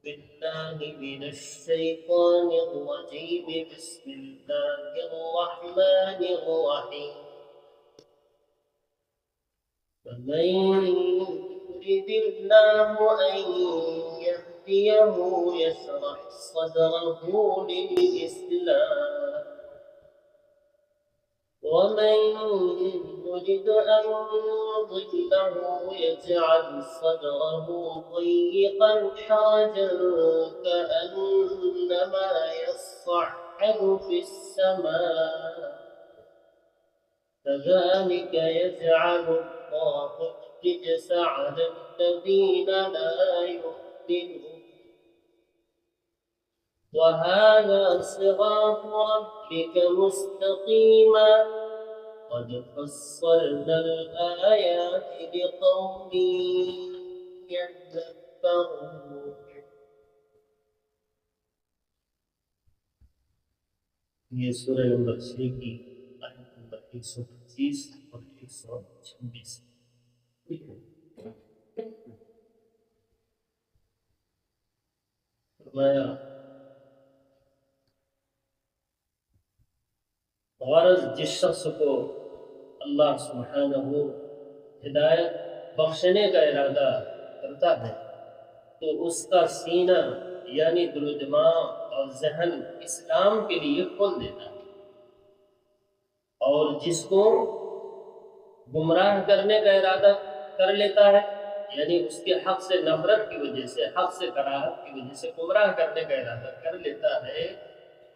بالله من الشيطان الرجيم. بسم الله الرحمن الرحيم. فمن يرد الله أن يهديه يشرح صدره للإسلام، ومن يرد أن يضله يجعل صدره ضيقا حرجا كأنما يصعد في السماء، كذلك يجعل الله الرجس على الذين لا يؤمنون. وهذا صراط ربك مستقيما، قد فصلنا الآيات لقوم يذكرون. یہ سورہ نمبر 6 کی آیت نمبر 125 اور 126. فرمایا غرض جس شخص کو اللہ سبحانہ ہدایت بخشنے کا ارادہ کرتا ہے تو اس کا سینہ یعنی دل و دماغ اور ذہن اسلام کے لیے کھول دیتا ہے، اور جس کو گمراہ کرنے کا ارادہ کر لیتا ہے یعنی اس کے حق سے نفرت کی وجہ سے، حق سے کراہت کی وجہ سے گمراہ کرنے کا ارادہ کر لیتا ہے،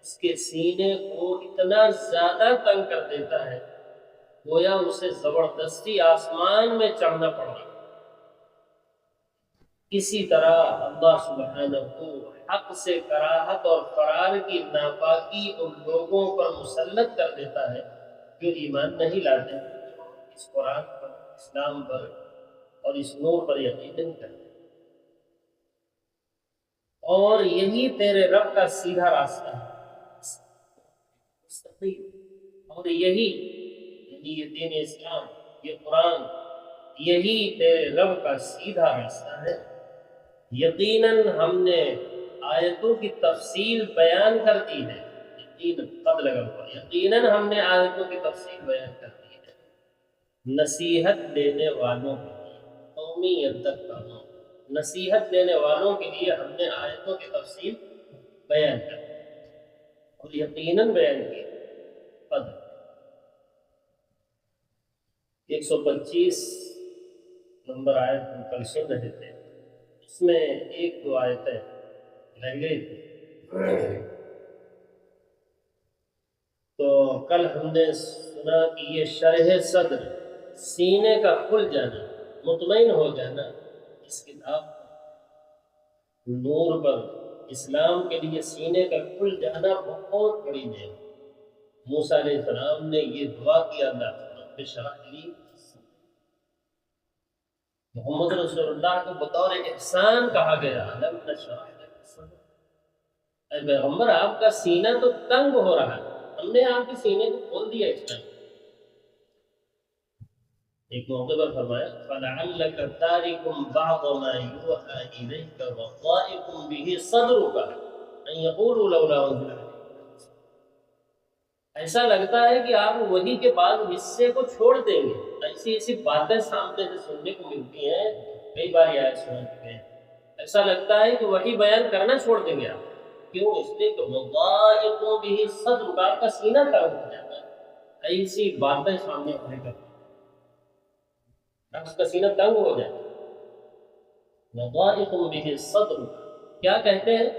اس کے سینے کو اتنا زیادہ تنگ کر دیتا ہے گویا اسے زبردستی آسمان میں چڑھنا پڑ رہا ہے. اسی طرح اللہ سبحانہ کو حق سے کراہت اور فرار کی ناپاکی ان لوگوں پر مسلط کر دیتا ہے جو ایمان نہیں لاتے، اس قرآن پر، اسلام پر اور اس نور پر یقین نہیں کرتے. اور یہی تیرے رب کا سیدھا راستہ ہے مستقیم، اور یہی یعنی یہ دین اسلام، یہ قرآن، یہی تیرے رب کا سیدھا راستہ ہے. یقیناً ہم نے آیتوں کی تفصیل بیان کر دی ہے. یقیناً ہم نے آیتوں کی تفصیل بیان کر دی ہے نصیحت دینے والوں کے لیے، قومی یذکرون، نصیحت دینے والوں کے لیے ہم نے آیتوں کی تفصیل بیان کر دی اور یقیناً بیان کی. 125 نمبر آیت ہم کل سن رہے تھے، اس میں ایک دو آیتیں رہ گئی تھی. تو کل ہم نے سنا کہ یہ شرح صدر، سینے کا کھل جانا، مطمئن ہو جانا اس کتاب پر، نور پر، اسلام کے لیے سینے کا کھل جانا بہت بڑی نعمت. موسیٰ علیہ السلام نے یہ دعا کیا، اللہ رب اشرح لی، محمد رسول اللہ کو بطور احسان کہا گیا لم نشرح لک صدرک. اے پیغمبر آپ کا سینہ تو تنگ ہو رہا ہے، ہم نے آپ کے سینے کو کھول دیا اس ٹائم. ایک موقع پر فرمایا فَلَعَلَّكَ تَارِكٌ بَعْضَ مَا يُوحَى إِلَيْكَ وَضَائِقٌ بِهِ صَدْرُكَ أَن يَقُولُوا لَوْلَا أُنزِلَ عَلَيْهِ. ایسا لگتا ہے کہ آپ وحی کے بعد حصے کو چھوڑ دیں گے. ایسی ایسی باتیں سامنے سے سننے کو ملتی ہیں، کئی بار یہ آیت سنا چکے ہیں. ایسا لگتا ہے کہ وحی بیان کرنا چھوڑ دیں گے آپ. کیوں؟ اس لیے کہ وَضَائِقٌ بِهِ صَدْرُكَ، آپ کا سینہ تنگ ہو جاتا ہے ایسی باتیں سامنے آنے کا، آپ کا سینہ تنگ ہو جائے. وَضَائِقٌ بِهِ صَدْرُكَ، کیا کہتے ہیں؟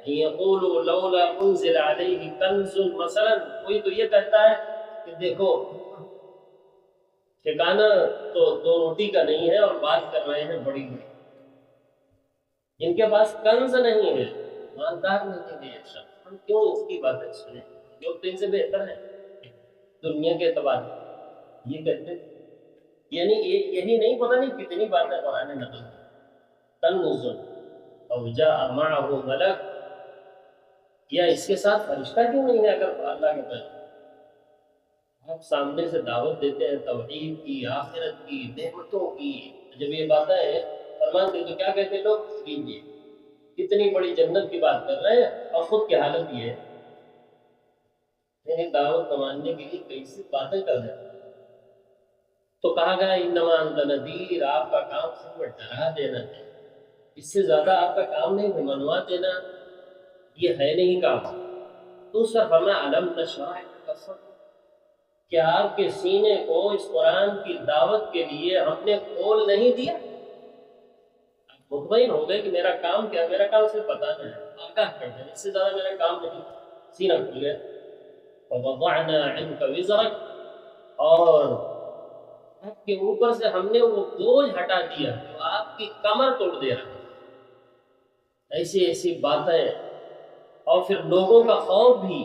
يَقُولُوا لَوْلَا أُنزِلَ عَلَيْهِ كَنْزٌ. مثلا کوئی تو یہ کہتا ہے کہ دیکھو ٹھکانہ تو 2 روٹی کا نہیں ہے اور بات کر رہے ہیں بڑی بڑی، ان کے پاس کنز نہیں ہے، مالدار نہیں ہے یہ شخص، ہم کیوں اس کی باتیں سنیں، جو ان سے بہتر ہے دنیا کے اعتبار سے. یہ کہتے ہیں، یعنی یہی نہیں، پتہ نہیں کتنی باتیں قرآن نے نقل کی. کنز او جاء معه ملک، یا اس کے ساتھ فرشتہ کیوں نہیں ہے اگر اللہ کے پیغمبر. آپ سامنے سے دعوت دیتے ہیں توحید کی، آخرت کی، نعمتوں کی، جب یہ باتیں فرماتے تو کیا کہتے ہیں لوگ؟ لیجیے اتنی بڑی جنت کی بات کر رہے ہیں اور خود کی حالت یہ ہے، یعنی دعوت نہ ماننے کے لیے کیسی باتیں کر رہے ہیں۔ تو کہا گیا انما انت نذیر، آپ کا کام صرف ڈرا دینا ہے، اس سے زیادہ آپ کا کام نہیں ہے، منوا دینا یہ ہے نہیں کام۔ تو اس پر فرمایا علم نشرح لک صدرک، کیا آپ کے سینے کو اس قرآن کی دعوت کے لیے ہم نے کھول نہیں دیا؟ آپ مطمئن ہو گئے کہ میرا کام کیا، میرا کام صرف بتانا ہے، آگاہ کر دینا، اس سے زیادہ میرا کام نہیں۔ سینہ کھل گیا۔ ووضعنا عنک وزرک، اور آپ کے اوپر سے ہم نے وہ بوجھ ہٹا دیا جو آپ کی کمر توڑ دے رہا ہے۔ ایسی ایسی باتیں، اور پھر لوگوں کا خوف بھی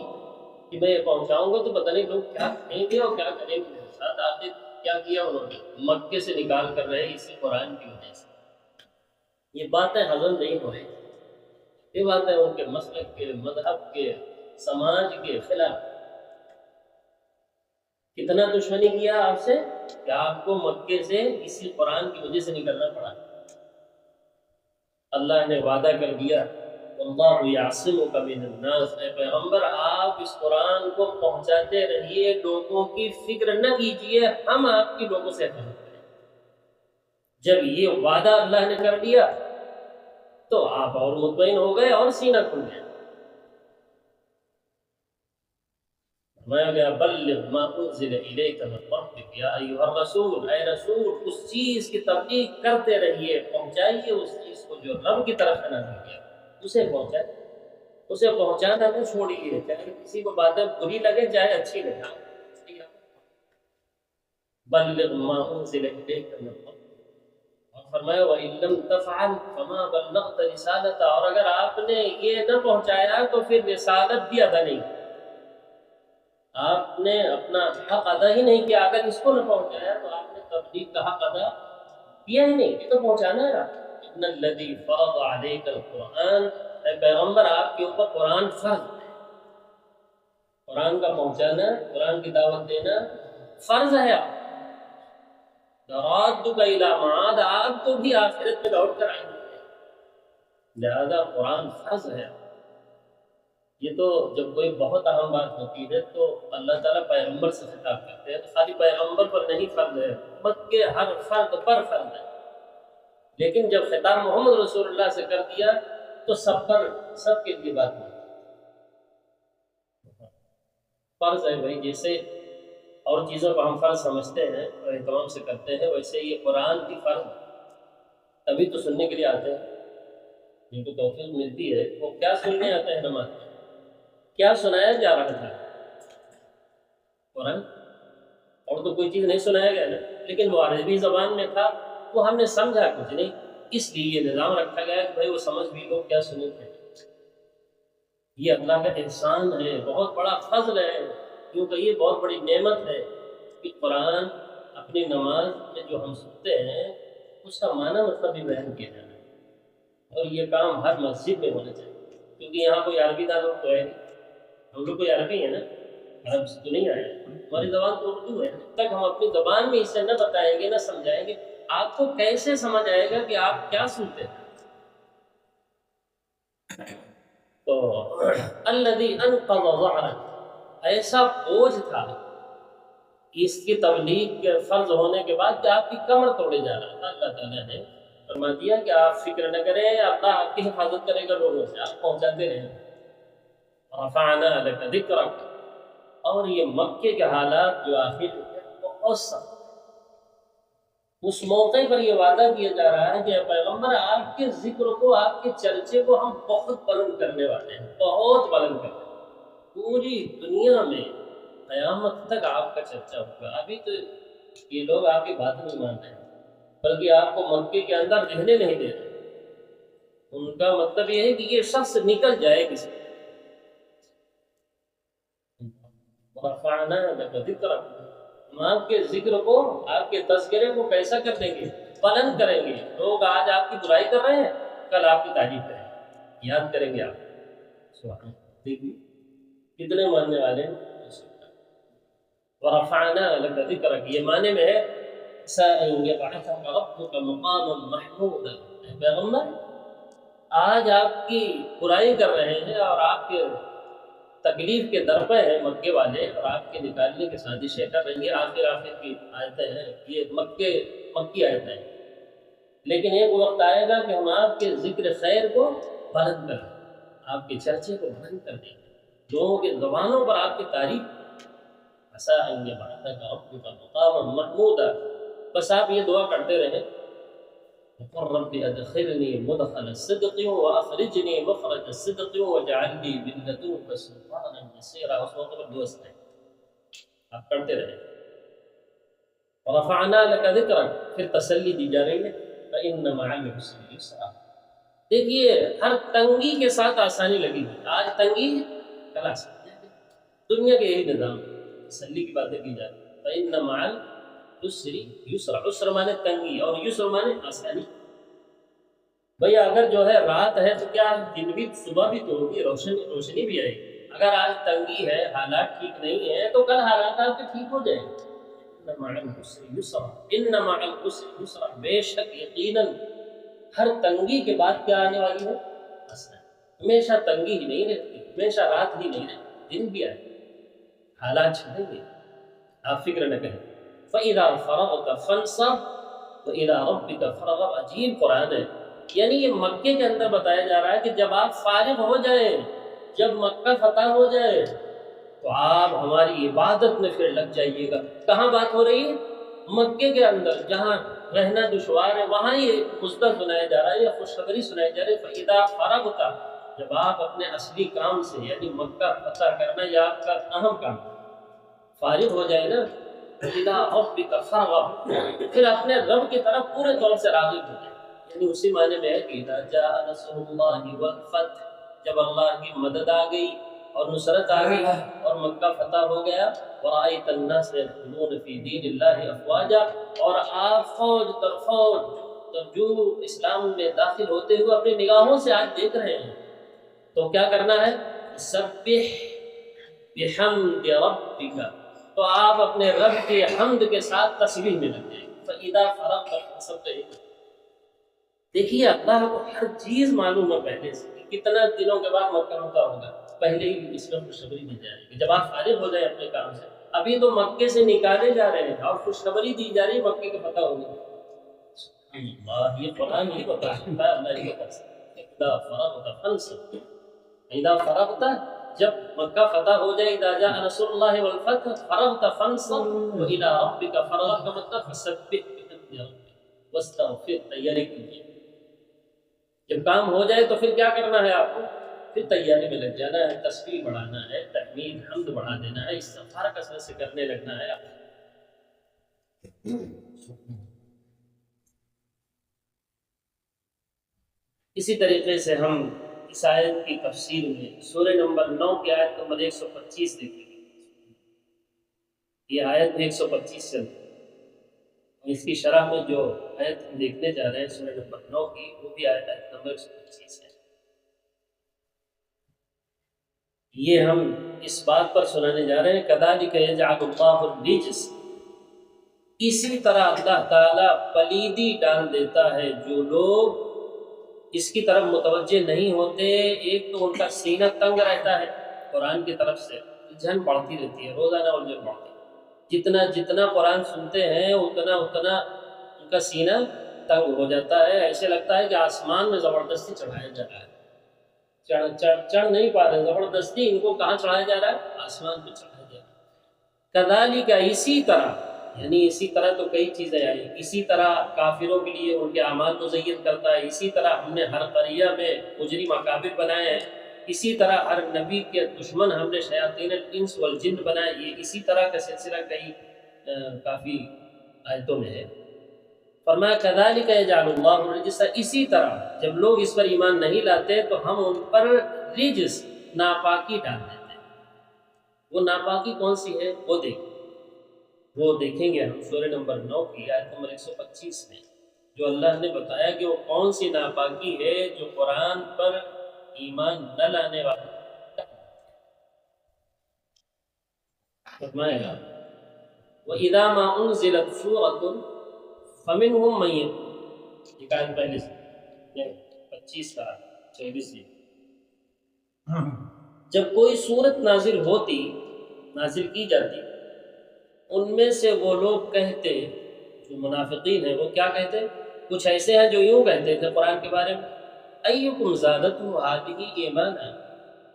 کہ میں یہ پہنچاؤں گا تو پتہ نہیں لوگ کیا کہیں گے اور کیا کریں گے میرے ساتھ۔ آپ نے کیا کیا، انہوں نے مکے سے نکال کر رہے اسی قرآن کی وجہ سے۔ یہ باتیں ہضم نہیں ہو رہی، یہ باتیں ان کے مسلک کے، مذہب کے، سماج کے خلاف۔ کتنا دشمنی کیا آپ سے کہ آپ کو مکے سے اسی قرآن کی وجہ سے نکلنا پڑا۔ اللہ نے وعدہ کر دیا واللہ یعصمک من الناس، اے پیغمبر آپ اس قرآن کو پہنچاتے رہیے، لوگوں کی فکر نہ کیجیے، ہم آپ کی لوگوں سے حفاظت کریں۔ جب یہ وعدہ اللہ نے کر دیا تو آپ اور مطمئن ہو گئے اور سینہ کھل گیا۔ فرمایا گیا بلغ ما انزل الیک من ربک یا ایھا الرسول، اے رسول اس چیز کی تبلیغ کرتے رہیے، پہنچائیے اس چیز کو جو رب کی طرف سے نازل کیا، اسے پہنچائے، اسے پہنچانا نہ چھوڑیے، چاہے کسی کو باتیں بری لگے چاہے اچھی لگے۔ بلغ ما انزل الیک من ربک، اور فرمایا وَإِن لَّمْ تَفْعَلْ فَمَا بَلَّغْتَ رِسَالَتَهُ، اور اگر آپ نے یہ نہ پہنچایا تو پھر رسالت بھی ادا نہیں، آپ نے اپنا حق ادا ہی نہیں کیا۔ اگر اس کو نہ پہنچایا تو آپ نے تبلیغ کا حق ادا کیا ہی نہیں، یہ تو پہنچانا ہے۔ ان الذی فرض علیک القرآن، اے پیغمبر آپ کے اوپر قرآن فرض ہے، قرآن کا پہنچانا، قرآن کی دعوت دینا فرض ہے۔ لَرَادُّکَ إِلیٰ مَعَادَ، آپ کو بھی آخرت میں لوٹ کر آئیں گے، لہذا قرآن فرض ہے۔ یہ تو جب کوئی بہت اہم بات ہوتی ہے تو اللہ تعالیٰ پیغمبر سے خطاب کرتے ہیں، تو خالی پیغمبر پر نہیں فرض ہے، امت کے ہر فرد پر فرض ہے۔ لیکن جب خطاب محمد رسول اللہ سے کر دیا تو سب پر، سب کے لیے بات نہیں، فرض ہے بھائی۔ جیسے اور چیزوں کو ہم فرض سمجھتے ہیں اور اہتمام سے کرتے ہیں، ویسے یہ قرآن کی فرض ہے۔ تبھی تو سننے کے لیے آتے ہیں، جن کو توفیق ملتی ہے وہ کیا سننے آتے ہیں نماز میں؟ کیا سنایا جا رہا تھا؟ قرآن، اور تو کوئی چیز نہیں سنایا گیا نا، لیکن وہ عربی زبان میں تھا، وہ ہم نے سمجھا کچھ نہیں، اس لیے یہ نظام رکھا گیا کہ بھائی وہ سمجھ بھی لو کیا سنیں تھے۔ یہ اللہ کا احسان ہے، بہت بڑا فضل ہے، کیونکہ یہ بہت بڑی نعمت ہے کہ قرآن اپنی نماز میں جو ہم سنتے ہیں اس کا معنی مطلب بھی بیان کیا جانا ہے، اور یہ کام ہر مسجد میں ہونا چاہیے، کیونکہ یہاں کوئی عربی دانوں تو ہے نہیں، ہم لوگ کوئی عربی ہے نا، عرب سے تو نہیں آئے، ہماری زبان تو اردو ہے۔ جب تک ہم اپنی زبان میں اسے نہ بتائیں گے، نہ سمجھائیں گے، آپ کو کیسے سمجھ آئے گا کہ آپ کیا سنتے ہیں؟ تو الذی انقض ظہرک، ایسا بوجھ تھا اس کی تبلیغ کے فرض ہونے کے بعد کہ آپ کی کمر توڑے جا رہا تھا۔ اللہ تعالیٰ نے فرما دیا کہ آپ فکر نہ کریں، اللہ آپ کی حفاظت کرے گا لوگوں سے، آپ پہنچاتے رہیں۔ رفعنا لک ذکرک، اور یہ مکے کے حالات جو آخر بہت سخت، اس موقع پر یہ وعدہ کیا جا رہا ہے کہ اے پیغمبر آپ کے ذکر کو، آپ کے چرچے کو ہم بہت بلند کرنے والے ہیں، بہت بلند کرنے والے ہیں، پوری دنیا میں قیامت تک آپ کا چرچا ہوگا۔ ابھی تو یہ لوگ آپ کی بات نہیں مان رہے، بلکہ آپ کو مکے کے اندر رہنے نہیں دے رہے۔ ان کا مطلب یہ ہے کہ یہ شخص نکل جائے کسی۔ رفعنا لک ذکرک، ہم آپ کے ذکر کو، آپ کے تذکرے کو کیسا کر دیں گے؟ بلند کریں گے۔ لوگ آج آپ کی برائی کر رہے ہیں، کل آپ کی تعریف کریں گے، یاد کریں گے آپ۔ سبحان اللہ، دیکھیے کتنے ماننے والے ہیں۔ ورفعنا لک ذکرک، یہ معنی میں ہے عسىٰ ان یبعثک ربک مقاما محمودا، اے پیغمبر آج آپ کی برائی کر رہے ہیں اور آپ کے تکلیف کے در پہ ہیں مکے والے، اور آپ کے نکالنے کی سازشیں کر رہی ہیں۔ آخر کی آیتیں ہیں یہ، مکی آیتیں ہیں، لیکن ایک وقت آئے گا کہ ہم آپ کے ذکر خیر کو بلند کر دیں، آپ کے چرچے کو بلند کر دیں گے، لوگوں کے زبانوں پر آپ کی تعریف عسیٰ ان یبعثک ربک مقاما محمودا۔ بس آپ یہ دعا کرتے رہیں، وقل رب ادخلنی مدخل صدق واخرجنی مخرج صدق واجعل لي من لدنک سلطانا نصیرا۔ اس موقع پر دعا سنیں، آپ کرتے رہیں۔ ورفعنا لك ذکرک، پھر تسلی دی جا رہی ہے، فإن مع العسر یسرا۔ دیکھیے ہر تنگی کے ساتھ آسانی لگی ہوئی، آج تنگی کل آسانی ہے۔ دنیا کے یہی نظام، تسلی کی باتیں کی جاتی ہیں۔ فإن مع العسر یسرا، عسر مانے تنگی اور یسر مانے آسانی۔ بھئی اگر جو ہے رات ہے تو کیا دن بھی، صبح بھی تو ہوگی، روشنی بھی آئے گی۔ اگر آج تنگی ہے، حالات ٹھیک نہیں ہے، تو کل حالات آپ کے ٹھیک ہو جائیں گے۔ ان مع العسر یسرا، ان مع العسر یسرا، بے شک یقیناً ہر تنگی کے بعد کیا آنے والی ہے؟ آسانی۔ ہمیشہ تنگی ہی نہیں رہتی، ہمیشہ رات ہی نہیں رہتی، دن بھی آئے، حالات چھڑیں گے، آپ فکر نہ کریں۔ فَإِذَا فَرَغْتَ فَانْصَبْ وَإِلَىٰ رَبِّكَ فَارْغَب۔ عجیب قرآن ہے، یعنی یہ مکے کے اندر بتایا جا رہا ہے کہ جب آپ فارغ ہو جائیں، جب مکہ فتح ہو جائے تو آپ ہماری عبادت میں پھر لگ جائیے گا۔ کہاں بات ہو رہی ہے؟ مکے کے اندر، جہاں رہنا دشوار ہے، وہاں یہ مصدر سنایا جا رہا ہے، یہ خوشخبری سنائی جا رہی ہے۔ فَإِذَا فَرَغْتَ، جب آپ اپنے اصلی کام سے یعنی مکہ فتح کرنا یا آپ کا اہم کام فارغ ہو جائے نا، إِلَىٰ رَبِّكَ فَارْغَب، پھر اپنے رب کی طرف پورے طور سے راغب ہو جائے۔ یعنی اسی معنی میں ہے کہ اِذَا جَاءَ نَصْرُ اللَّهِ وَالْفَتْحُ، جب اللہ کی مدد آ گئی اور نصرت آ گئی اور مکہ فتح ہو گیا، وَرَأَيْتَ النَّاسَ يَدْخُلُونَ فِي دِينِ اللَّهِ أَفْوَاجًا، اور آپ فوج در فوج جو اسلام میں داخل ہوتے ہوئے اپنی نگاہوں سے آج دیکھ رہے ہیں، تو کیا کرنا ہے؟ سبح بحمد ربک، تو آپ اپنے رب کی حمد کے ساتھ تسبیح میں لگ جائیں۔ فَإِذَا فَرَغْتَ فَانْصَبْ۔ دیکھیے اللہ کو ہر چیز معلوم ہے پہلے سے، کتنا دنوں کے بعد مکہ فتح ہوگا، پہلے ہی اس میں خوشخبری دی جائے گی جب آپ فارغ ہو جائیں اپنے کام سے۔ ابھی تو مکے سے نکالے جا رہے ہیں اور خوشخبری دی جا رہی ہے مکے کے فتح ہوگی۔ اللہ، یہ قرآن نہیں بتا سکتا، اللہ ہی بتا سکتا ہے۔ اذا فرغت فانصب، اذا فرغت، جب مکہ فتح ہو جائے، اذا جاء نصر اللہ والفتح، فرغت فانصب والى ربک فرغب، کا مطلب فسبح بحمد ربک واستغفر، تیاری کیجیے۔ جب کام ہو جائے تو پھر کیا کرنا ہے آپ کو؟ پھر تیاری میں لگ جانا ہے، تسبیح بڑھانا ہے، تحمید حمد بڑھا دینا ہے، استغفار کثرت سے کرنے لگنا ہے۔ اسی طریقے سے ہم اس آیت کی تفسیر میں سورہ نمبر 9 کی آیت نمبر 125 دیکھیں گے۔ یہ آیت 125 سے اس کی شرح میں جو آیت ہم دیکھنے جا رہے ہیں سورہ نمبر 9 کی، وہ بھی آیت نمبر 125 ہے۔ یہ ہم اس بات پر سنانے جا رہے ہیں کذالک یجعل اللہ الرجس، اسی طرح اللہ تعالیٰ پلیدی ڈال دیتا ہے جو لوگ اس کی طرف متوجہ نہیں ہوتے۔ ایک تو ان کا سینہ تنگ رہتا ہے، قرآن کی طرف سے الجھن بڑھتی رہتی ہے، روزانہ الجھن بڑھتی ہے۔ جتنا قرآن سنتے ہیں اتنا ان کا سینہ تنگ ہو جاتا ہے، ایسے لگتا ہے کہ آسمان میں زبردستی چڑھایا جا رہا ہے، چڑھ نہیں پا رہے، زبردستی ان کو کہاں چڑھایا جا رہا ہے؟ آسمان پہ چڑھایا جا رہا ہے۔ کذالک، اسی طرح، یعنی اسی طرح تو کئی چیزیں آئی، اسی طرح کافروں کے لیے ان کے اعمال مزین کرتا ہے، اسی طرح ہم نے ہر قریہ میں مجرم اکابر بنائے ہیں، اسی طرح ہر نبی کے دشمن ہم نے شیاطین الانس والجن بنائے، یہ اسی طرح کا سلسلہ کئی کافی آیتوں میں ہے۔ فرمایا کذالک یجعل اللہ الرجس، اسی طرح جب لوگ اس پر ایمان نہیں لاتے تو ہم ان پر رجس، ناپاکی ڈال دیتے ہیں۔ وہ ناپاکی کون سی ہے وہ دیکھیں گے ہم سورہ نمبر 9 کی آیت نمبر 125 میں، جو اللہ نے بتایا کہ وہ کون سی ناپاکی ہے جو قرآن پر ایمان نہ لانے والا۔ فرمائے گا وَإِذَا مَا أُنزِلَتْ سُورَةٌ فَمِنْهُمْ مَن يَقُولُ، یہ آیت پہلے سے 25 کا 24 جب کوئی صورت نازل کی جاتی، ان میں سے وہ لوگ کہتے، جو منافقین ہیں وہ کیا کہتے؟ کچھ ایسے ہیں جو یوں کہتے تھے قرآن کے بارے میں، ایکم زادتہ ہذہ ایمانا،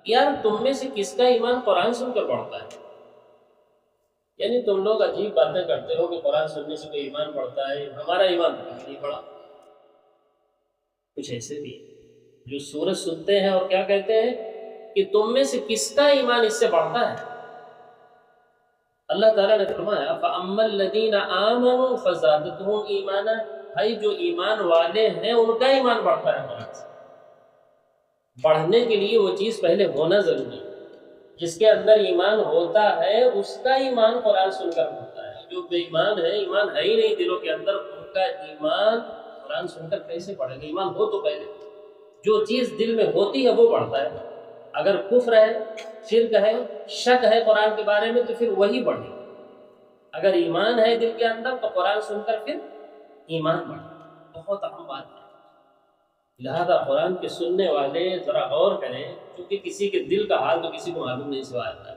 یار تم میں سے کس کا ایمان قرآن سن کر بڑھتا ہے؟ یعنی تم لوگ عجیب باتیں کرتے ہو کہ قرآن سننے سے کوئی ایمان بڑھتا ہے، ہمارا ایمان تو کبھی نہیں بڑھا۔ کچھ ایسے بھی ہیں جو سورت سنتے ہیں اور کیا کہتے ہیں کہ تم میں سے کس کا ایمان اس سے بڑھتا ہے؟ اللہ تعالیٰ نے فرمایا فَأَمَّا الَّذِينَ آمَنُوا فَزَادَتْهُمْ إِيمَانًا، بھائی جو ایمان والے ہیں ان کا ایمان بڑھتا ہے قرآن سے۔ بڑھنے کے لیے وہ چیز پہلے ہونا ضروری ہے۔ جس کے اندر ایمان ہوتا ہے اس کا ایمان قرآن سن کر بڑھتا ہے۔ جو بے ایمان ہے، ایمان ہے ہی نہیں دلوں کے اندر، ان کا ایمان قرآن سن کر کیسے بڑھے گا؟ ایمان ہو تو پہلے جو چیز دل میں ہوتی ہے وہ بڑھتا ہے۔ اگر کفر ہے، شرک ہے، شک ہے قرآن کے بارے میں تو پھر وہی بڑھے۔ اگر ایمان ہے دل کے اندر تو قرآن سن کر پھر ایمان بڑھے۔ بہت اہم بات ہے، لہذا قرآن کے سننے والے ذرا غور کریں، کیونکہ کسی کے دل کا حال تو کسی کو معلوم نہیں سوا آتا ہے۔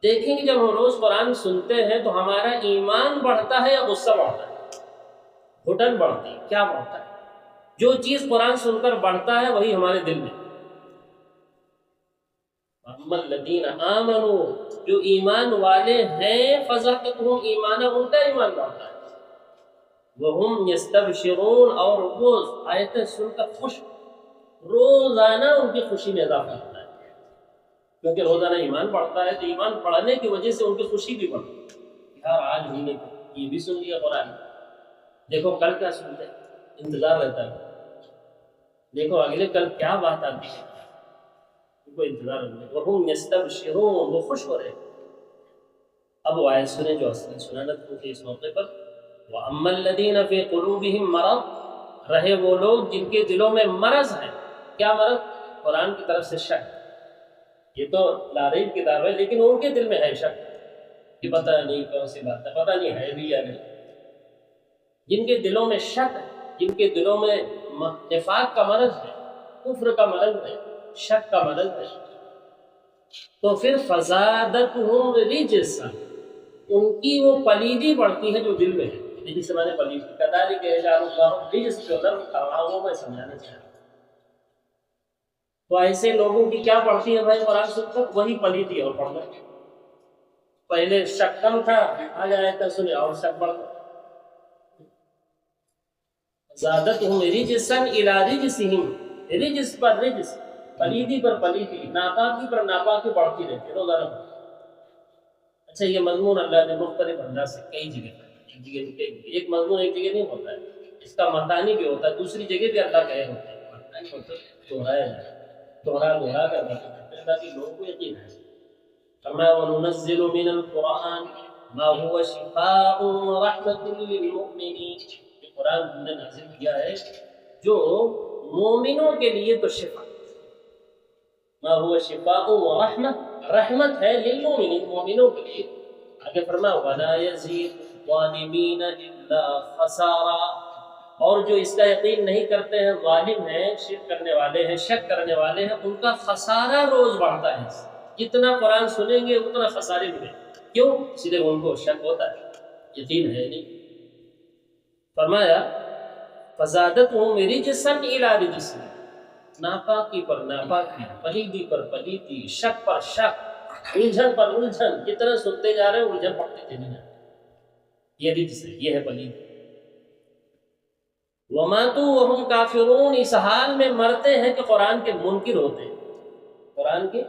دیکھیں کہ جب ہم روز قرآن سنتے ہیں تو ہمارا ایمان بڑھتا ہے یا غصہ بڑھتا ہے؟ گھٹن بڑھتی ہے، کیا بڑھتا ہے؟ جو چیز قرآن سن کر بڑھتا ہے وہی ہمارے دل میں۔ اما الذین آمنوا، جو ایمان والے ہیں، فزادتہم ایمانا، ان کا ایمان بڑھتا ہے۔ وہم یستبشرون، اور وہ آیتیں سن کر خوش، روزانہ ان کی خوشی میں اضافہ ہوتا ہے، کیونکہ روزانہ ایمان بڑھتا ہے تو ایمان بڑھنے کی وجہ سے ان کی خوشی بھی بڑھتی ہے۔ یار آج ہم نے یہ بھی سن لیا قرآن، دیکھو کل کیا سنتے ہیں، انتظار رہتا ہے، دیکھو اگلے کل کیا بات آتی ہے، ان کو انتظار ہوتا ہے۔ وہم یستبشرون، وہ خوش ہو رہے ہیں۔ اب وہ آیت سنیں جو اصل سنانت ہوتی ہے اس موقع پر۔ وَأَمَّا الَّذِينَ فِي قُلُوبِهِم مَرَضٌ، رہے وہ لوگ جن کے دلوں میں مرض ہے۔ کیا مرض؟ قرآن کی طرف سے شک۔ یہ تو لاریب کتاب ہے لیکن ان کے دل میں ہے شک کہ پتہ نہیں کون سی بات ہے، پتہ نہیں ہے بھی یا نہیں۔ جن کے دلوں میں شک ہے، جن کے دلوں میں نفاق کا مرض ہے، کفر کا مرض ہے، شک کا مرض ہے، تو پھر فزادتہم رجسا، ان کی وہ پلیدی بڑھتی ہے جو دل میں ہے۔ رجس سے معنی پلیدی، کذالک یجعل اللہ رجس جو ضرب تھا وہاں وہ میں سمجھانا چاہ رہا ہوں۔ تو ایسے لوگوں کی کیا بڑھتی ہے بھائی قرآن سن کر؟ وہی پلیدی اور پڑھنا۔ پہلے شک کم تھا، آج آیتیں سنے اور شک بڑھ گیا۔ زادتہم رجسا الی رجسہم، رجس پر رجس، پلیدی پر پلیدی، ناپاکی پر ناپاکی بڑھتی رہتی ہے روزانہ۔ اچھا یہ مضمون اللہ نے مختلف انداز سے کئی جگہ پر، ایک مضمون ایک جگہ نہیں ہوتا ہے، اس کا متانی بھی ہوتا ہے، دوسری جگہ بھی اللہ کہے ہوتے ہیں، دوہرا کر باتیں کرتے ہیں تاکہ لوگوں کو یقین ہے۔ فرمایا وَنُنَزِّلُ مِنَ الْقُرْآنِ مَا هُوَ شِفَاءٌ وَرَحْمَةٌ لِّلْمُؤْمِنِينَ، یہ قرآن ہم نے نازل کیا ہے جو مومنوں کے لیے تو شفا، ما هو شفاء ورحمة، رحمت ہے للمؤمنین، مومنوں کے لیے۔ آگے فرمایا وَلَا يَزِيدُ الظَّالِمِينَ إِلَّا خَسَارًا، اور جو اس کا یقین نہیں کرتے ہیں، ظالم ہیں، شرک کرنے والے ہیں، شک کرنے والے ہیں، ان کا خسارہ روز بڑھتا ہے۔ جتنا قرآن سنیں گے اتنا خسارے ملیں۔ کیوں؟ اس لیے ان کو شک ہوتا ہے، یقین ہے نہیں۔ فرمایا فزادتہم رجسا الی رجس، ناپاکی پر ناپاکی، پلیدی پر پلیدی، شک پر شک، الجھن پر الجھن، جتنا سنتے جا رہے ہیں الجھن پڑتے چلے جا رہے ہیں۔ یہ رجس ہے، یہ ہے پلیدی۔ وَمَاتُوا وَهُمْ كَافِرُونَ، اس حال میں مرتے ہیں کہ قرآن کے منکر ہوتے ہیں، قرآن کے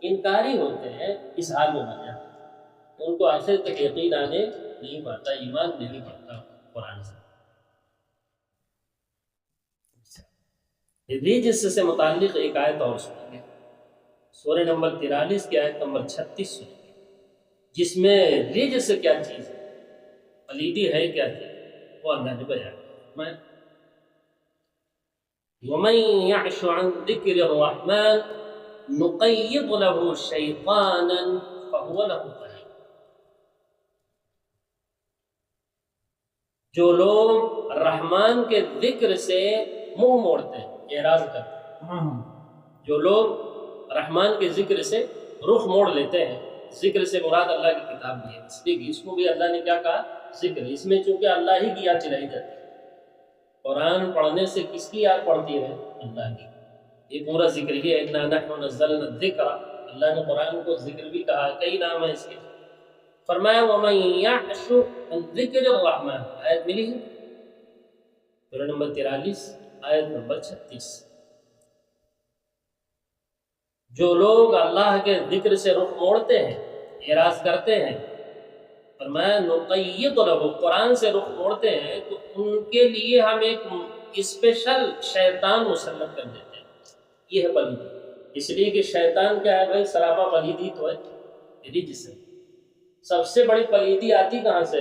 انکاری ہوتے ہیں، اس حال میں مر جاتے ہیں، ان کو آخر تک یقین آنے نہیں پاتا، ایمان نہیں پڑتا قرآن سے۔ رجس سے متعلق ایک آیت اور سنیں گے، سورہ نمبر 43 کی آیت نمبر 36 سنیں گے، جس میں رجس کیا چیز ہے، پلیدی ہے کیا چیز، وہ اللہ نے بیان کیا۔ وَمَن يَعْشُ عَن ذِكْرِ الرَّحْمَنِ نُقَيِّضْ لَهُ شَيْطَانًا فَهُوَ لَهُ قَرِينٌ، جو لوگ رحمان کے ذکر سے منہ موڑتے ہیں، اعراض کرتے ہیں، جو لوگ رحمان کے ذکر سے رخ موڑ لیتے ہیں، ذکر سے مراد اللہ کی کتاب بھی ہے، اس لیے کہ اس کو بھی اللہ نے کیا کہا؟ ذکر۔ اس میں چونکہ اللہ ہی کی یاد دلائی جاتی ہے، قرآن پڑھنے سے کس کی یاد پڑتی ہے؟ اللہ کی۔ یہ پورا ذکر ہی ہے، اِنَّا نَحْنُ نَزَّلْنَا الذِّكْرَ، اللہ نے قرآن کو ذکر بھی کہا، کئی نام ہے اس کے۔ فرمایا وَمَن يَعْشُ عَن ذِكْرِ الرَّحْمَنِ، آیت ملی ہے سورہ نمبر 43 آیت نمبر 36۔ جو لوگ اللہ کے ذکر سے رخ موڑتے ہیں، اعراض کرتے ہیں، فرمایا نقید لہو، قرآن سے رخ موڑتے ہیں تو ان کے لیے ہم ایک اسپیشل شیطان مسلط کر دیتے ہیں۔ یہ ہے پلیدی، اس لیے کہ شیطان کیا ہے بھائی؟ سراپا پلیدی تو ہے، رجس ہے۔ سب سے بڑی پلیدی آتی کہاں سے؟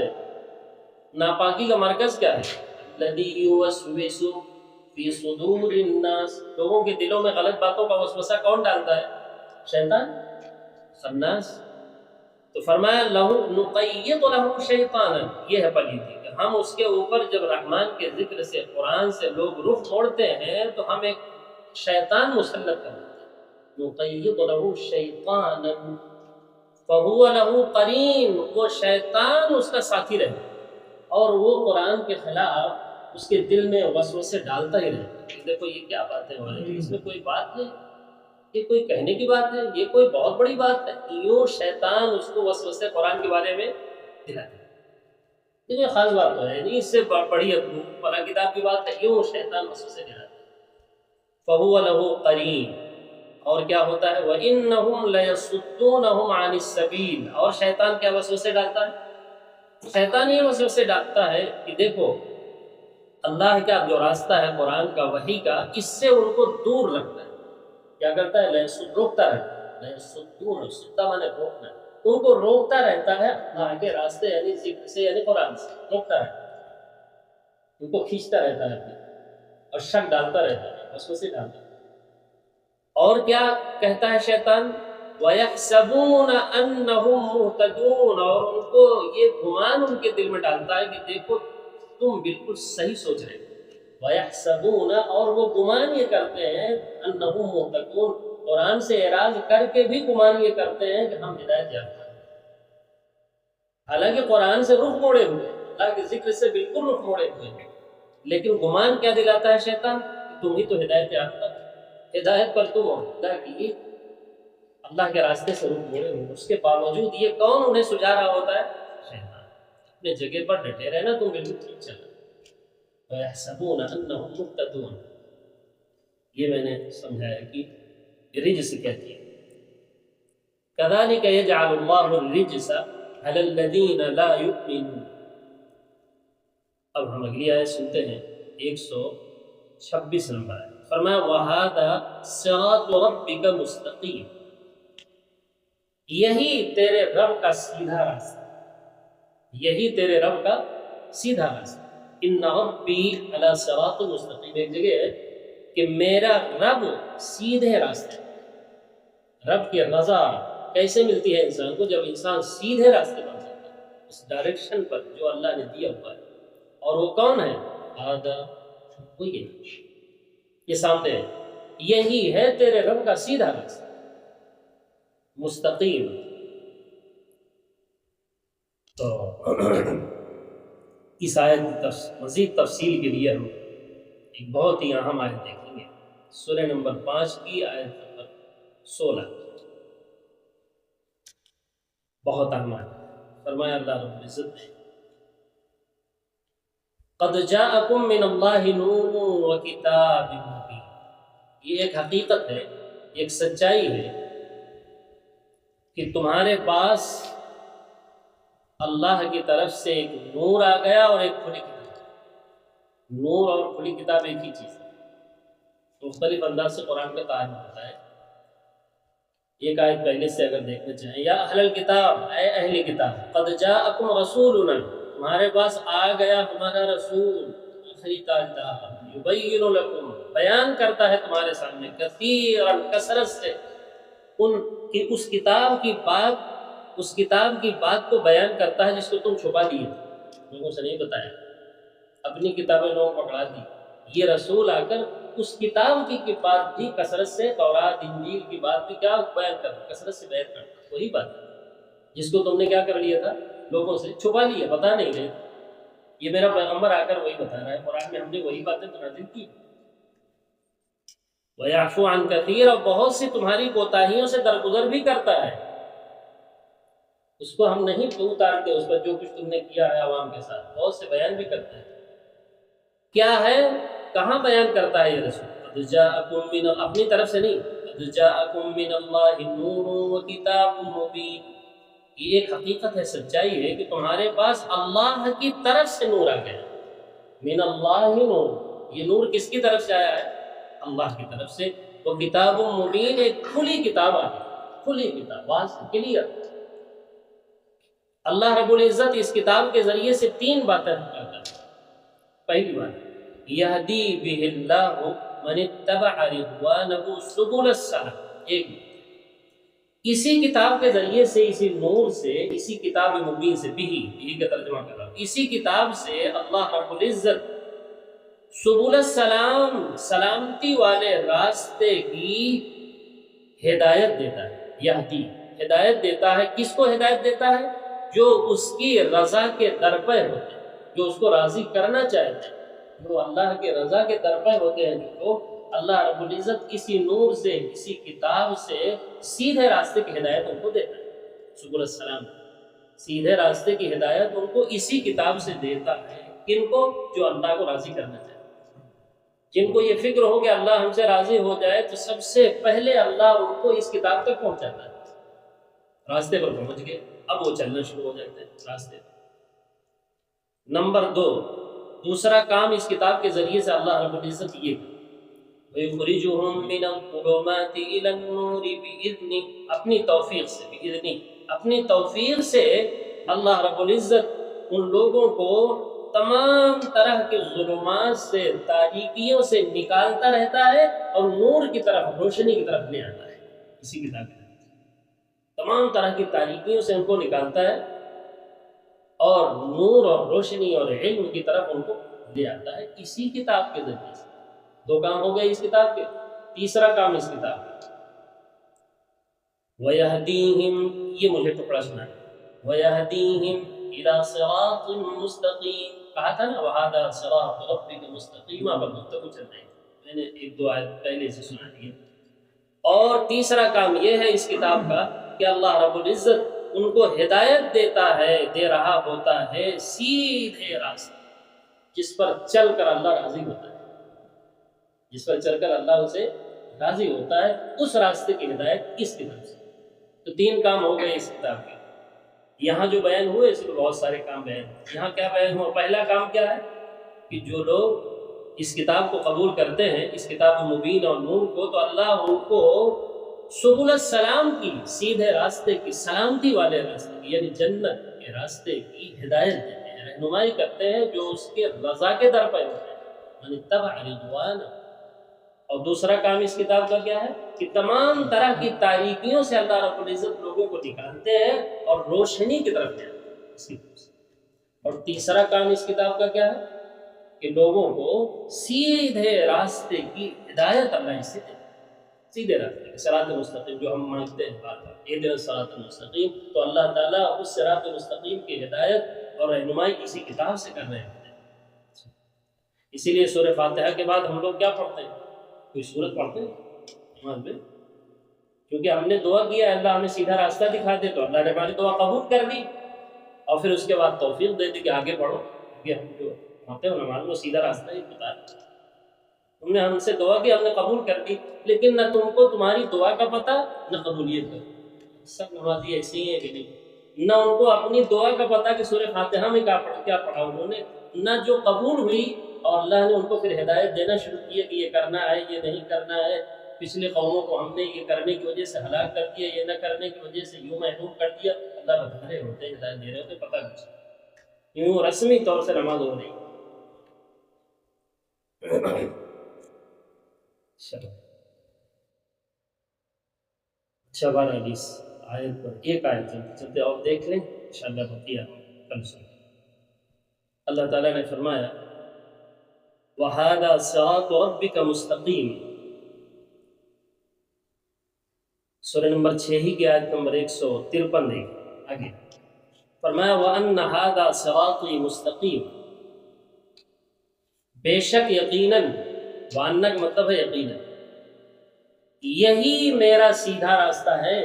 ناپاکی کا مرکز کیا ہے؟ الذی یوسوس فی صدور الناس، لوگوں کے دلوں میں غلط باتوں کا وسوسہ کون ڈالتا ہے؟ شیطان، خناس۔ تو فرمایا لہو نقید لہو شیطانا، یہ ہے پلیدی کہ ہم اس کے اوپر جب رحمان کے ذکر سے، قرآن سے لوگ رخ موڑتے ہیں تو ہم ایک شیطان مسلط کر دیتے ہیں۔ نقید لہو شیطانا فہو لہو قرین، وہ شیطان اس کا ساتھی رہے اور وہ قرآن کے خلاف اس کے دل میں وسوسے ڈالتا ہی رہتا ہے۔ دیکھو یہ کیا باتیں ہو رہی ہیں، اس میں کوئی بات نہیں، یہ کوئی کہنے کی بات ہے، یہ کوئی بہت بڑی بات ہے۔ یوں شیطان اس کو وسوسے قرآن کے بارے میں دلاتا ہے۔ یہ کوئی خاص بات تو ہے نہیں، اس سے بڑی فلاں کتاب کی بات ہے، یوں شیطان وسوسے دلاتا ہے۔ فہو لہو قرین، اور کیا ہوتا ہے؟ وَإِنَّهُمْ لَيَصُدُّونَهُمْ عَنِ السَّبِيلِ، اور شیطان کیا وسوسے ڈالتا ہے؟ شیطان یہ وسوسے ڈالتا ہے کہ دیکھو اللہ کا جو راستہ ہے قرآن کا، وحی کا، اس سے ان کو دور رکھتا ہے۔ کیا کرتا ہے؟ روکتا رہتا ہے، سدہ مانے روکنا، ان کو روکتا رہتا ہے اللہ کے راستے، یعنی ذکر سے، یعنی قرآن سے روکتا رہتا ہے، ان کو کھینچتا رہتا ہے اور شک ڈالتا رہتا ہے، وسوسے ڈالتا ہے۔ اور کیا کہتا ہے شیطان؟ وَيَحْسَبُونَ أَنَّهُمْ مُهْتَدُونَ، اور ان کو یہ گمان ان کے دل میں ڈالتا ہے کہ دیکھو تم بالکل صحیح سوچ رہے ہو۔ وَيَحْسَبُونَ، اور وہ گمان یہ کرتے ہیں، أَنَّهُمْ مُهْتَدُونَ، قرآن سے اعراض کر کے بھی گمان یہ کرتے ہیں کہ ہم ہدایت یافتہ ہیں، حالانکہ قرآن سے رخ موڑے ہوئے، اللہ کے ذکر سے بالکل رخ موڑے ہوئے ہیں، لیکن گمان کیا دلاتا ہے شیطان؟ کہ تم ہی تو ہدایت یافتہ، ہدایت پر تم ہو، اللہ کے راستے سے رخ موڑے ہوئے، اس کے باوجود یہ کون انہیں سجا رہا ہوتا ہے؟ شیطان۔ اپنے جگہ پر ڈٹے رہنا، تم بالکل ٹھیک چلنا۔ وَيَحْسَبُونَ أَنَّهُمْ مُهْتَدُونَ، یہ میں نے سمجھایا کہ رجس کہتی ہے۔ كَذَلِكَ يَجْعَلُ اللَّهُ الرِّجْسَ عَلَى الَّذِينَ لَا يُؤْمِنُونَ۔ اب ہم اگلی آیت سنتے ہیں، 126 نمبر ہے۔ فرمایا وَهَذَا صِرَاطُ رَبِّكَ مُسْتَقِيمٌ، یہی تیرے رب کا سیدھا راستہ، یہی تیرے رب کا سیدھا راستہ۔ ان ربی علی صراط مستقیم، ایک جگہ ہے کہ میرا رب سیدھے راستے۔ رب کی رضا کیسے ملتی ہے انسان کو؟ جب انسان سیدھے راستے پر چلتا ہے، اس ڈائریکشن پر جو اللہ نے دیا ہوا ہے۔ اور وہ کون ہے؟ آدھا وہی ہے، یہ سامنے ہے، یہی ہے تیرے رب کا سیدھا راستہ مستقیم۔ تو اس آیت کی مزید تفصیل کے لیے ہم ایک بہت ہی اہم آیت دیکھیں گے، سورہ نمبر 5 کی آیت نمبر 16، بہت اہم آیت۔ فرمایا اللہ رب العزت نے قد جاءکم من اللہ نور وکتاب مبین، یہ ایک حقیقت ہے، ایک سچائی ہے کہ تمہارے پاس اللہ کی طرف سے ایک نور آ گیا اور ایک کھلی کتاب۔ نور اور کھلی کتاب ایک ہی چیز ہے، مختلف انداز سے قرآن کا تعارف ہوتا ہے۔ ایک آیت پہلے سے اگر دیکھنا چاہیں، یا اہل الکتاب، اے اہل کتاب، قد جاءکم رسولنا، تمہارے پاس آ گیا ہمارا رسول، آخری تاجدار، یبین لکم، بیان کرتا ہے تمہارے سامنے، کثیرا، کثرت سے، ان کی اس کتاب کی بات کو بیان کرتا ہے جس کو تم چھپا دیے، لوگوں سے نہیں بتایا، اپنی کتابیں لوگوں کو پکڑا دی۔ یہ رسول آ کر اس کتاب کی بات بھی کثرت سے، تورات انجیل کی بات بھی کیا بیان کرتا، کثرت سے بیان کرتا۔ وہی بات ہے جس کو تم نے کیا کر لیا تھا، لوگوں سے چھپا لیا، بتا نہیں رہے، یہ میرا پیغمبر آ کر وہی بتا رہا ہے، قرآن میں ہم نے وہی باتیں تو نازل کی۔ وَيَعْفُو عَنْ كَثِيرٍ، اور بہت سی تمہاری کوتاہیوں سے درگزر بھی کرتا ہے، اس کو ہم نہیں اتارتے، اس پر جو کچھ تم نے کیا ہے عوام کے ساتھ، بہت سے بیان بھی کرتا ہے۔ کیا ہے، کہاں بیان کرتا ہے یہ رسول؟ قَدْ جَاءَكُم مِّنَ، اپنی طرف سے نہیں، قَدْ جَاءَكُم مِّنَ اللَّهِ نُورٌ وَكِتَابٌ مُّبِينٌ، یہ ایک حقیقت ہے، سچائی ہے کہ تمہارے پاس اللہ کی طرف سے نور آ گیا۔ من اللہ نور، یہ نور کس کی طرف سے آیا ہے؟ اللہ کی طرف سے۔ وہ کتاب مبین، ایک کھلی کتاب آ گئی، کھلی کتاب، واضح، کلیئر۔ اللہ رب العزت اس کتاب کے ذریعے سے تین باتیں کرتا ہے۔ پہلی بات، یہدی بہ اللہ من اتبع رضوانہ سبل السلام، ایک اسی کتاب کے ذریعے سے، اسی نور سے، اسی کتاب مبین سے، بھی کا ترجمہ کر رہا ہوں، اسی کتاب سے اللہ رب العزت سبل السلام، سلامتی والے راستے کی ہدایت دیتا ہے۔ یہدی، ہدایت دیتا ہے، کس کو ہدایت دیتا ہے؟ جو اس کی رضا کے درپے ہوتے ہیں، جو اس کو راضی کرنا چاہتے ہیں، جو اللہ کے رضا کے درپے ہوتے ہیں، جو اللہ رب العزت کسی نور سے، کسی کتاب سے سیدھے راستے کی ہدایت ان کو دیتا ہے۔ سبل السلام، سیدھے راستے کی ہدایت ان کو اسی کتاب سے دیتا ہے۔ کن کو؟ جو اللہ کو راضی کرنا چاہتے ہیں، جن کو یہ فکر ہو کہ اللہ ہم سے راضی ہو جائے تو سب سے پہلے اللہ ان کو اس کتاب تک پہنچاتا ہے، راستے پر پہنچ گئے، اب وہ چلنا شروع ہو جاتے ہیں راستے پر۔ نمبر دو، دوسرا کام اس کتاب کے ذریعے سے اللہ رب العزت یہ وَيُخْرِجُهُم مِّنَ الظُّلُمَاتِ إِلَى النُّورِ بِإِذْنِهِ، اپنی توفیق سے، بِإِذْنِهِ، اپنی توفیق سے اللہ رب العزت ان لوگوں کو تمام طرح کے ظلمات سے، تاریکیوں سے نکالتا رہتا ہے اور نور کی طرف، روشنی کی طرف لے آتا ہے۔ اسی کتاب کے ذریعے تمام طرح کی تاریکیوں سے ان کو نکالتا ہے اور نور اور روشنی اور علم کی طرف ان کو لے آتا ہے، اسی کتاب کے ذریعے سے۔ دو کام ہو گئے اس کتاب کے، تیسرا کام اس کتاب کا وَيَهْدِيهِمْ، یہ مجھے ٹکڑا سنا ہے، وَيَهْدِيهِمْ إِلَى صِرَاطٍ مُسْتَقِيمٍ، کہا تھا نا وَهَذَا صِرَاطُ رَبِّكَ مُسْتَقِيمًا، پر گفتگو چل رہی ہے، میں نے ایک دو آیت پہلے سے سنا دی ہے۔ اور تیسرا کام یہ ہے اس کتاب کا کہ اللہ رب العزت ان کو ہدایت دیتا ہے، دے رہا ہوتا ہے سیدھے راستے، جس پر چل کر اللہ راضی ہوتا ہے، جس پر چل کر اللہ اسے راضی ہوتا ہے، اس راستے کی ہدایت اس کتاب سے۔ تو تین کام ہو گئے اس کتاب کے۔ یہاں جو بیان ہوئے اس میں بہت سارے کام بیان ہوئے۔ یہاں کیا بیان ہوا؟ پہلا کام کیا ہے کہ جو لوگ اس کتاب کو قبول کرتے ہیں، اس کتاب مبین اور نور کو، تو اللہ ان کو سبل السلام کی، سیدھے راستے کی، سلامتی والے راستے کی، یعنی جنت کے راستے کی ہدایت دیتے ہیں، رہنمائی کرتے ہیں، جو اس کے رضا کے در پہ ہوتے ہیں، من اتبع رضوانہ۔ اور دوسرا کام اس کتاب کا کیا ہے کہ تمام طرح کی تاریکیوں سے اللہ رب العزت لوگوں کو نکالتے ہیں اور روشنی کی طرف جاتے ہیں اس کی طرف سے۔ اور تیسرا کام اس کتاب کا کیا ہے کہ لوگوں کو سیدھے راستے کی ہدایت اللہ اس سے دیتے ہیں، سیدھے راستے کی، صراط مستقیم جو ہم مانگتے ہیں بار بار، اہدنا الصراط المستقیم، تو اللہ تعالیٰ اس صراط مستقیم کی ہدایت اور رہنمائی اسی کتاب سے کر رہے ہوتے ہیں۔ اسی لیے سورہ فاتحہ کے بعد ہم لوگ کیا پڑھتے ہیں؟ کوئی سورت پڑھتے ہیں نماز میں، کیونکہ ہم نے دعا کیا اللہ ہمیں سیدھا راستہ دکھا دے، تو اللہ نے ہماری دعا قبول کر دی اور پھر اس کے بعد توفیق دے دی کہ آگے بڑھو، کیونکہ ہم جو پڑھتے ہیں نماز میں سیدھا راستہ ہی بتا رہے۔ تم نے ہم سے دعا کی، ہم نے قبول کر دی، لیکن نہ تم کو تمہاری دعا کا پتہ نہ قبولیت کا۔ سب نمازی ایسے ہی ہیں کہ نہیں، نہ ان کو اپنی دعا کا پتہ کہ سورہ فاتحہ میں کیا پڑھا انہوں نے، نہ جو قبول ہوئی، اور اللہ نے ان کو پھر ہدایت دینا شروع کیا کہ یہ کرنا ہے، یہ نہیں کرنا ہے۔ پچھلے قوموں کو ہم نے یہ کرنے کی وجہ سے ہلاک کر دیا، یہ نہ کرنے کی وجہ سے یوں محروم کر دیا۔ اللہ بتا رہے ہوتے ہیں، ہدایت دے رہے ہوتے، پتہ نہیں، یوں رسمی طور سے نماز ہو رہی۔ اچھا، 12 آیت پر ایک آیت چلتے اور دیکھ لیں انشاءاللہ، بقیہ کل سنیں۔ اللہ تعالیٰ نے فرمایا وَهَذَا صِرَاطُ رَبِّكَ مُسْتَقِيمٌ، سورہ نمبر 6 ہی کی آیت نمبر 153 دیکھیں آگے فرمایا وَأَنَّ هَذَا صِرَاطِي مُسْتَقِيمٌ، بے شک یقیناً، وَأَنَّ کا مطلب ہے یقیناً، یہی میرا سیدھا راستہ ہے،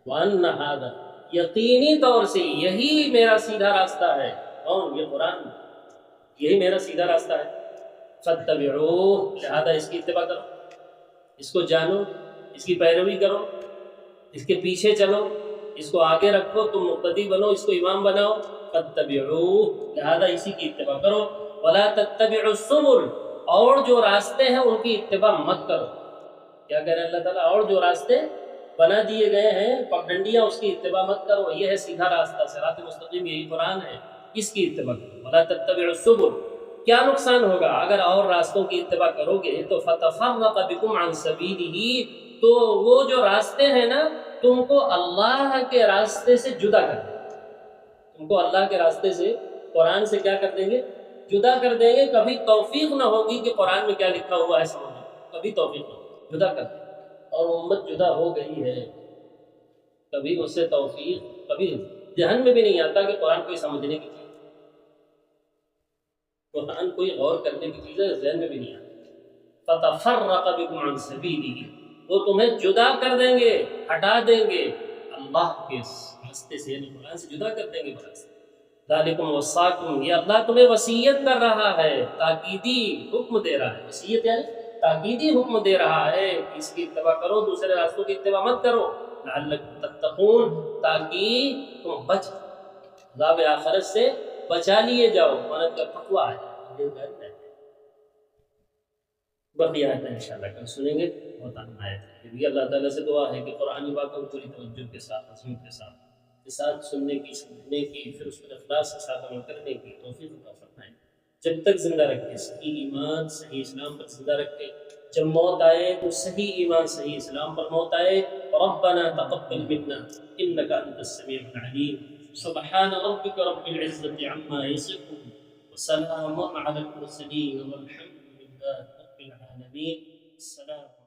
وَأَنَّ هَذَا، یقینی طور سے یہی میرا سیدھا راستہ ہے، کون؟ یہ قرآن، یہی میرا سیدھا راستہ ہے، فَاتَّبِعُوهُ، لہذا اس کی اتباع کرو، اس کو جانو، اس کی پیروی کرو، اس کے پیچھے چلو، اس کو آگے رکھو، تم مقتدی بنو، اس کو امام بناؤ، فَاتَّبِعُوهُ، لہذا اسی کی اتباع کرو، وَلَا تَتَّبِعُوا السُّبُلَ، اور جو راستے ہیں ان کی اتباع مت کرو، کیا کہہ رہے ہیں اللہ تعالیٰ؟ اور جو راستے بنا دیے گئے ہیں پگڈنڈیاں، اس کی اتباع مت کرو، یہ ہے سیدھا راستہ، صراط مستقیم، یہی قرآن ہے، اس کی اتباع کرو، وَلَا تَتَّبِعُوا السُّبُلَ، کیا نقصان ہوگا اگر اور راستوں کی اتباع کرو گے تو فَتَفَرَّقَ بِكُمْ عَنْ سَبِيلِهِ، تو وہ جو راستے ہیں نا تم کو اللہ کے راستے سے جدا کر دیں گے، تم کو اللہ کے راستے سے، قرآن سے کیا کر دیں گے؟ جدا کر دیں گے، کبھی توفیق نہ ہوگی کہ قرآن میں کیا لکھا ہوا ہے سمجھو، کبھی توفیق نہ ہوگی، جدا کر دیں گے، اور امت جدا ہو گئی ہے، کبھی اس سے توفیق، کبھی ذہن میں بھی نہیں آتا کہ قرآن کوئی سمجھنے کی چیز، قرآن کوئی غور کرنے کی چیز ہے، ذہن میں بھی نہیں آتا، فَتَفَرَّقَ بِكُمْ عَنْ سَبِيلِهِ، وہ تمہیں جدا کر دیں گے، ہٹا دیں گے اللہ کے راستے سے، یعنی قرآن سے جدا کر دیں گے قرآن سے، ذَلِكُمْ وَصَّاكُمْ، یہ اللہ تمہیں وصیت کر رہا ہے، تاکیدی حکم دے رہا ہے، وصیت یعنی تاکیدی حکم دے رہا ہے کہ اس کی اتباع کرو، دوسرے راستوں کی اتباع مت کرو، لعلکم تتقون، تاکہ تم بچ عذاب آخرت سے بچا لیے جاؤ، مانت کا تقویٰ ہے، باقی آیت انشاءاللہ کل سنیں گے، بہت اہم آیت ہے، یہ بھی اللہ تعالیٰ سے دعا ہے کہ قرآن پاک کو پوری توجہ کے ساتھ، عظمت کے ساتھ سننے کی، سمجھنے کی، پھر اس پر اخلاص کے ساتھ عمل کرنے کی توفیق عطا فرمائے، جب تک زندہ رکھے صحیح ایمان، صحیح اسلام پر زندہ رکھے، جب موت آئے تو صحیح ایمان، صحیح اسلام پر موت آئے، ربنا تقبل منا انك انت السميع العليم، سبحان ربك رب العزة عما يصفون، وسلام على المرسلين والحمد لله رب العالمين، السلام